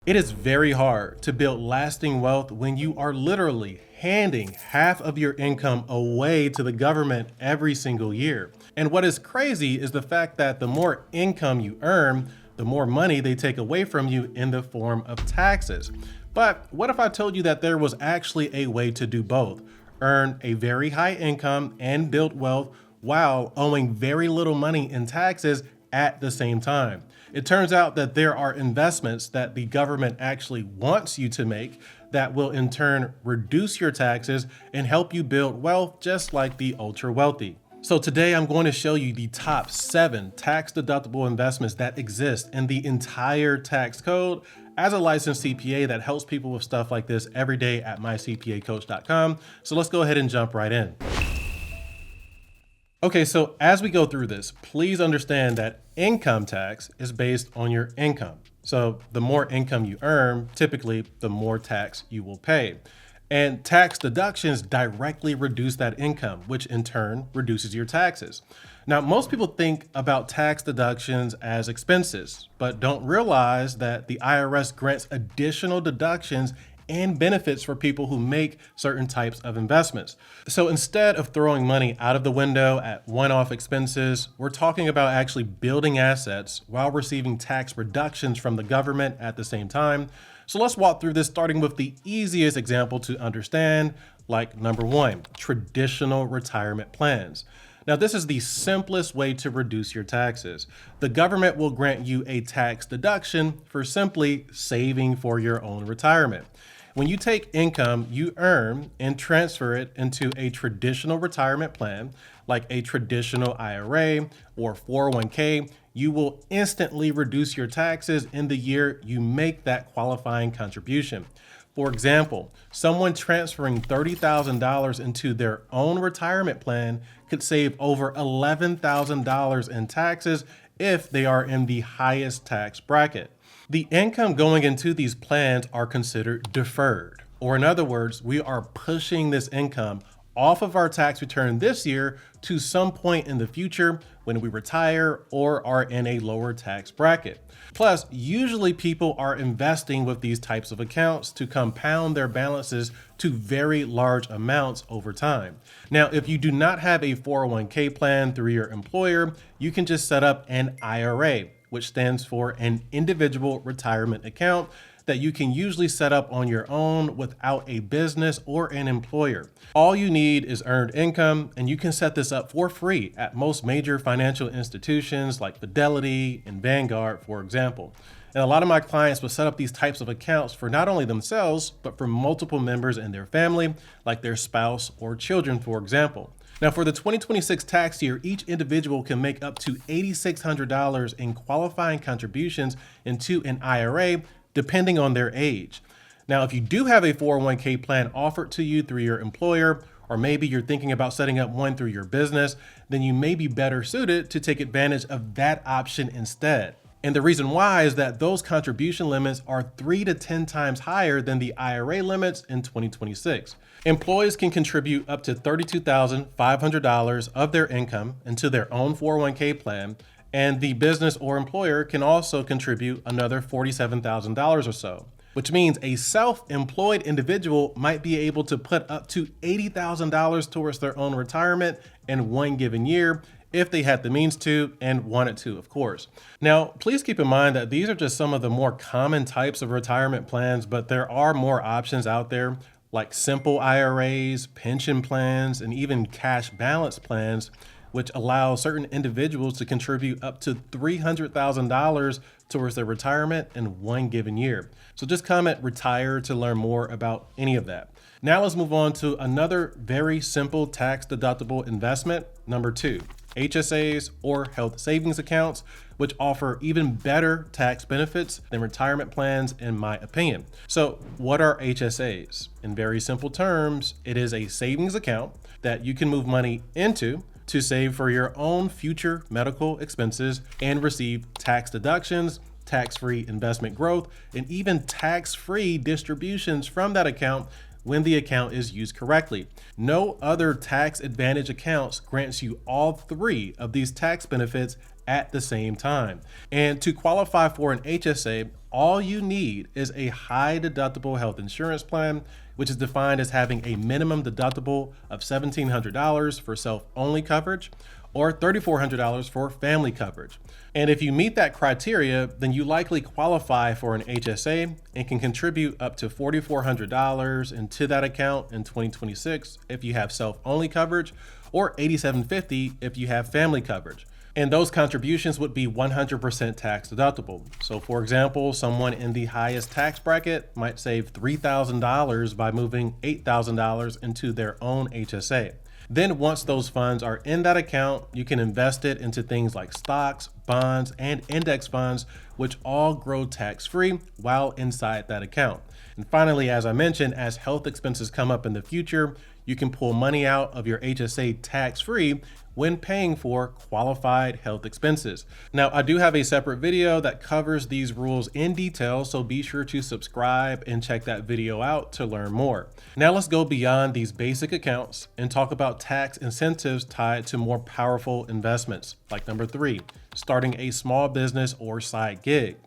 It is very hard to build lasting wealth when you are literally handing half of your income away to the government every single year. And what is crazy is the fact that the more income you earn, the more money they take away from you in the form of taxes. But what if I told you that there was actually a way to do both? Earn a very high income and build wealth while owing very little money in taxes at the same time. It turns out that there are investments that the government actually wants you to make that will in turn reduce your taxes and help you build wealth just like the ultra wealthy. So today I'm going to show you the top 7 tax deductible investments that exist in the entire tax code as a licensed CPA that helps people with stuff like this every day at mycpacoach.com. So let's go ahead and jump right in. Okay, so as we go through this, please understand that income tax is based on your income. So the more income you earn, typically the more tax you will pay. And tax deductions directly reduce that income, which in turn reduces your taxes. Now, most people think about tax deductions as expenses, but don't realize that the IRS grants additional deductions and benefits for people who make certain types of investments. So instead of throwing money out of the window at one-off expenses, we're talking about actually building assets while receiving tax reductions from the government at the same time. So let's walk through this, starting with the easiest example to understand, like number 1, traditional retirement plans. Now, this is the simplest way to reduce your taxes. The government will grant you a tax deduction for simply saving for your own retirement. When you take income you earn and transfer it into a traditional retirement plan, like a traditional IRA or 401k, you will instantly reduce your taxes in the year you make that qualifying contribution. For example, someone transferring $30,000 into their own retirement plan could save over $11,000 in taxes if they are in the highest tax bracket. The income going into these plans are considered deferred, or in other words, we are pushing this income off of our tax return this year to some point in the future when we retire or are in a lower tax bracket. Plus, usually people are investing with these types of accounts to compound their balances to very large amounts over time. Now, if you do not have a 401k plan through your employer, you can just set up an IRA, which stands for an individual retirement account that you can usually set up on your own without a business or an employer. All you need is earned income, and you can set this up for free at most major financial institutions like Fidelity and Vanguard, for example. And a lot of my clients will set up these types of accounts for not only themselves, but for multiple members in their family, like their spouse or children, for example. Now, for the 2026 tax year, each individual can make up to $8,600 in qualifying contributions into an IRA, depending on their age. Now, if you do have a 401k plan offered to you through your employer, or maybe you're thinking about setting up one through your business, then you may be better suited to take advantage of that option instead. And the reason why is that those contribution limits are 3 to 10 times higher than the IRA limits in 2026. Employees can contribute up to $32,500 of their income into their own 401k plan, and the business or employer can also contribute another $47,000 or so, which means a self-employed individual might be able to put up to $80,000 towards their own retirement in one given year if they had the means to and wanted to, of course. Now, please keep in mind that these are just some of the more common types of retirement plans, but there are more options out there like simple IRAs, pension plans, and even cash balance plans, which allow certain individuals to contribute up to $300,000 towards their retirement in one given year. So just comment retire to learn more about any of that. Now let's move on to another very simple tax deductible investment, number 2. HSAs or health savings accounts, which offer even better tax benefits than retirement plans in my opinion. So what are HSAs? In very simple terms, it is a savings account that you can move money into to save for your own future medical expenses and receive tax deductions, tax-free investment growth, and even tax-free distributions from that account when the account is used correctly. No other tax advantage accounts grants you all 3 of these tax benefits at the same time. And to qualify for an HSA, all you need is a high deductible health insurance plan, which is defined as having a minimum deductible of $1,700 for self-only coverage or $3,400 for family coverage. And if you meet that criteria, then you likely qualify for an HSA and can contribute up to $4,400 into that account in 2026 if you have self-only coverage, or $8,750 if you have family coverage. And those contributions would be 100% tax deductible. So for example, someone in the highest tax bracket might save $3,000 by moving $8,000 into their own HSA. Then once those funds are in that account, you can invest it into things like stocks, bonds, and index funds, which all grow tax-free while inside that account. And finally, as I mentioned, as health expenses come up in the future, you can pull money out of your HSA tax-free when paying for qualified health expenses. Now, I do have a separate video that covers these rules in detail, so be sure to subscribe and check that video out to learn more. Now let's go beyond these basic accounts and talk about tax incentives tied to more powerful investments, like number 3, starting a small business or side gig.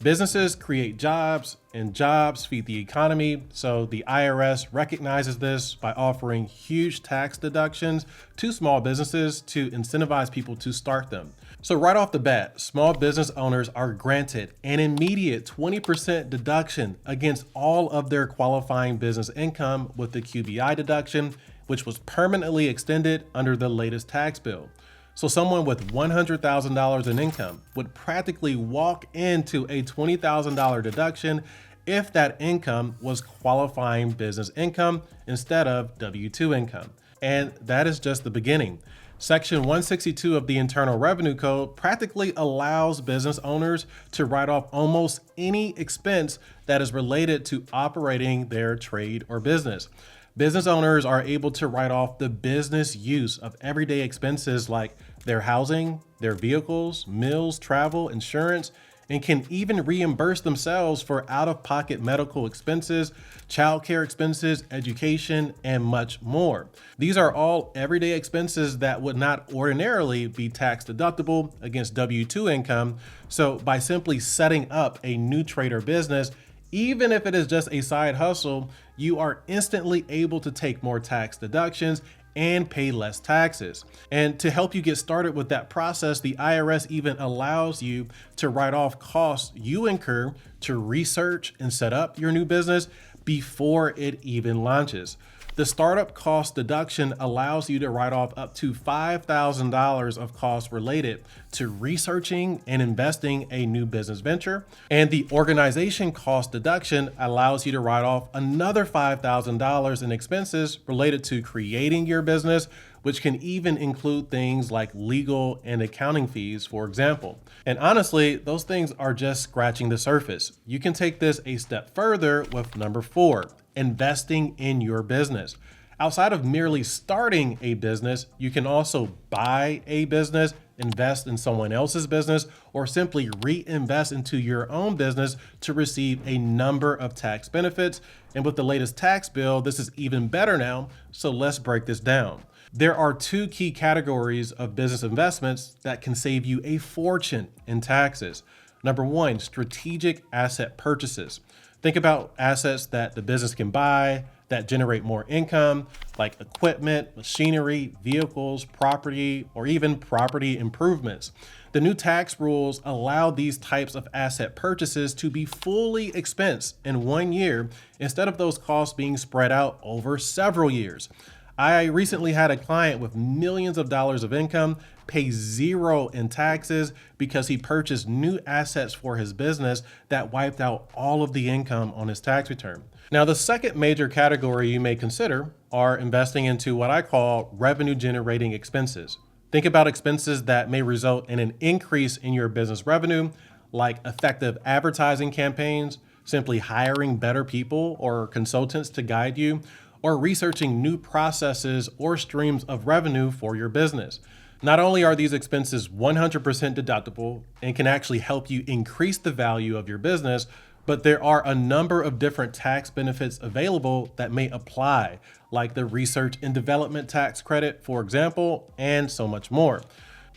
Businesses create jobs, and jobs feed the economy, so the IRS recognizes this by offering huge tax deductions to small businesses to incentivize people to start them. So right off the bat, small business owners are granted an immediate 20% deduction against all of their qualifying business income with the QBI deduction, which was permanently extended under the latest tax bill. So someone with $100,000 in income would practically walk into a $20,000 deduction if that income was qualifying business income instead of W-2 income. And that is just the beginning. Section 162 of the Internal Revenue Code practically allows business owners to write off almost any expense that is related to operating their trade or business. Business owners are able to write off the business use of everyday expenses like their housing, their vehicles, meals, travel, insurance, and can even reimburse themselves for out-of-pocket medical expenses, childcare expenses, education, and much more. These are all everyday expenses that would not ordinarily be tax deductible against W-2 income. So by simply setting up a new trade or business, even if it is just a side hustle, you are instantly able to take more tax deductions and pay less taxes. And to help you get started with that process, the IRS even allows you to write off costs you incur to research and set up your new business before it even launches. The startup cost deduction allows you to write off up to $5,000 of costs related to researching and investing a new business venture. And the organization cost deduction allows you to write off another $5,000 in expenses related to creating your business, which can even include things like legal and accounting fees, for example. And honestly, those things are just scratching the surface. You can take this a step further with number 4. Investing in your business. Outside of merely starting a business, you can also buy a business, invest in someone else's business, or simply reinvest into your own business to receive a number of tax benefits. And with the latest tax bill, this is even better now. So let's break this down. There are 2 key categories of business investments that can save you a fortune in taxes. Number 1, strategic asset purchases. Think about assets that the business can buy that generate more income, like equipment, machinery, vehicles, property, or even property improvements. The new tax rules allow these types of asset purchases to be fully expensed in 1 year instead of those costs being spread out over several years. I recently had a client with millions of dollars of income pay 0 in taxes because he purchased new assets for his business that wiped out all of the income on his tax return. Now, the second major category you may consider are investing into what I call revenue generating expenses. Think about expenses that may result in an increase in your business revenue, like effective advertising campaigns, simply hiring better people or consultants to guide you, or researching new processes or streams of revenue for your business. Not only are these expenses 100% deductible and can actually help you increase the value of your business, but there are a number of different tax benefits available that may apply, like the research and development tax credit, for example, and so much more.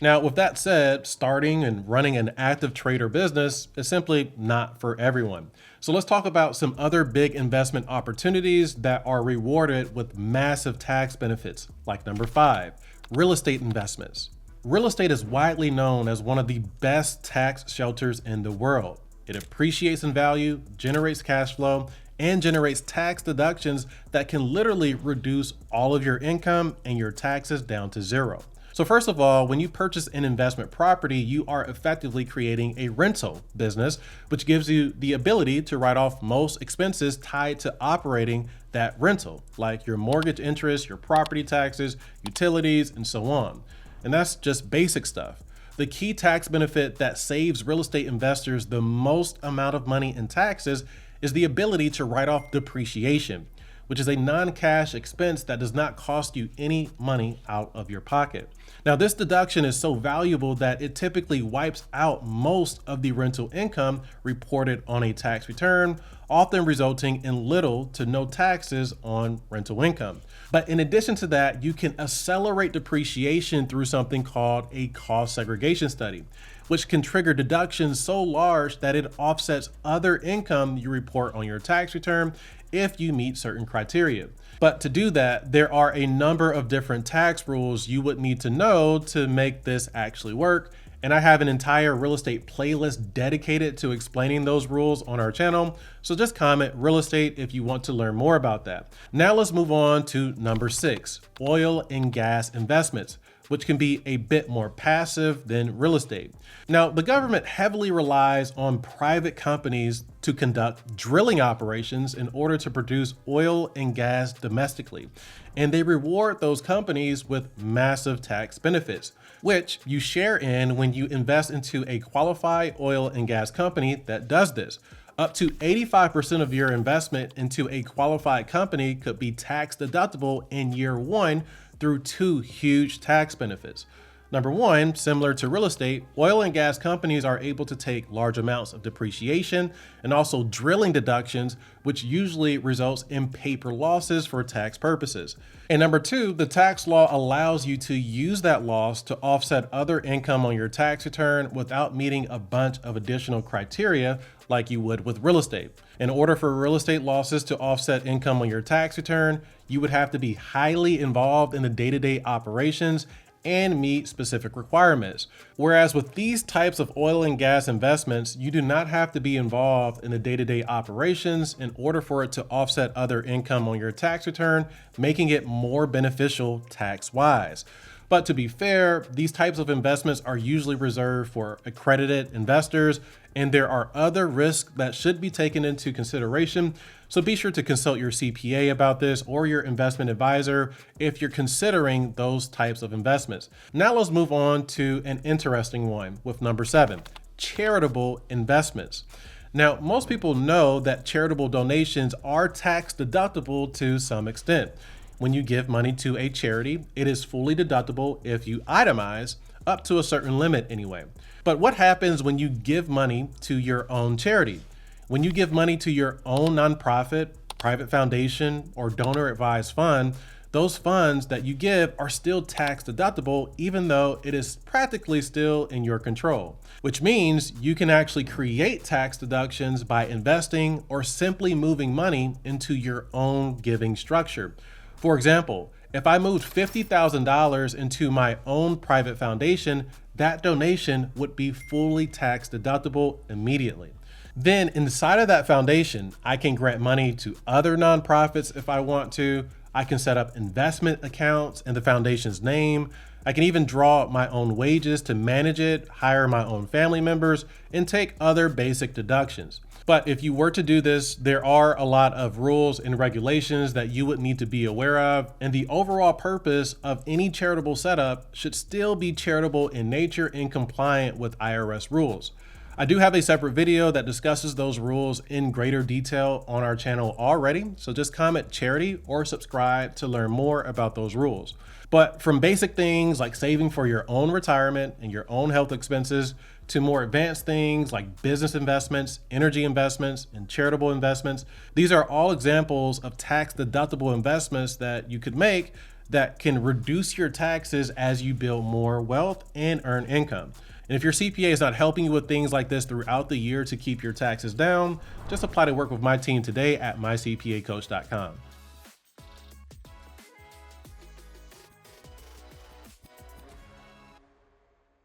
Now, with that said, starting and running an active trader business is simply not for everyone. So let's talk about some other big investment opportunities that are rewarded with massive tax benefits, like number 5, real estate investments. Real estate is widely known as one of the best tax shelters in the world. It appreciates in value, generates cash flow, and generates tax deductions that can literally reduce all of your income and your taxes down to zero. So first of all, when you purchase an investment property, you are effectively creating a rental business, which gives you the ability to write off most expenses tied to operating that rental, like your mortgage interest, your property taxes, utilities, and so on. And that's just basic stuff. The key tax benefit that saves real estate investors the most amount of money in taxes is the ability to write off depreciation, which is a non-cash expense that does not cost you any money out of your pocket. Now, this deduction is so valuable that it typically wipes out most of the rental income reported on a tax return, often resulting in little to no taxes on rental income. But in addition to that, you can accelerate depreciation through something called a cost segregation study, which can trigger deductions so large that it offsets other income you report on your tax return if you meet certain criteria. But to do that, there are a number of different tax rules you would need to know to make this actually work. And I have an entire real estate playlist dedicated to explaining those rules on our channel. So just comment real estate if you want to learn more about that. Now let's move on to number 6, oil and gas investments, which can be a bit more passive than real estate. Now, the government heavily relies on private companies to conduct drilling operations in order to produce oil and gas domestically. And they reward those companies with massive tax benefits, which you share in when you invest into a qualified oil and gas company that does this. Up to 85% of your investment into a qualified company could be tax deductible in year 1 through 2 huge tax benefits. Number 1, similar to real estate, oil and gas companies are able to take large amounts of depreciation and also drilling deductions, which usually results in paper losses for tax purposes. And number 2, the tax law allows you to use that loss to offset other income on your tax return without meeting a bunch of additional criteria like you would with real estate. In order for real estate losses to offset income on your tax return, you would have to be highly involved in the day-to-day operations and meet specific requirements. Whereas with these types of oil and gas investments, you do not have to be involved in the day-to-day operations in order for it to offset other income on your tax return, making it more beneficial tax-wise. But to be fair, these types of investments are usually reserved for accredited investors, and there are other risks that should be taken into consideration. So be sure to consult your CPA about this or your investment advisor if you're considering those types of investments. Now let's move on to an interesting one with number 7, charitable investments. Now, most people know that charitable donations are tax deductible to some extent. When you give money to a charity, it is fully deductible if you itemize, up to a certain limit anyway. But what happens when you give money to your own charity? When you give money to your own nonprofit, private foundation, or donor advised fund, those funds that you give are still tax deductible, even though it is practically still in your control, which means you can actually create tax deductions by investing or simply moving money into your own giving structure. For example, if I moved $50,000 into my own private foundation, that donation would be fully tax deductible immediately. Then inside of that foundation, I can grant money to other nonprofits if I want to. I can set up investment accounts in the foundation's name. I can even draw my own wages to manage it, hire my own family members, and take other basic deductions. But if you were to do this, there are a lot of rules and regulations that you would need to be aware of, and the overall purpose of any charitable setup should still be charitable in nature and compliant with IRS rules. I do have a separate video that discusses those rules in greater detail on our channel already, so just comment charity or subscribe to learn more about those rules. But from basic things like saving for your own retirement and your own health expenses to more advanced things like business investments, energy investments, and charitable investments, these are all examples of tax deductible investments that you could make that can reduce your taxes as you build more wealth and earn income. And if your CPA is not helping you with things like this throughout the year to keep your taxes down, just apply to work with my team today at mycpacoach.com.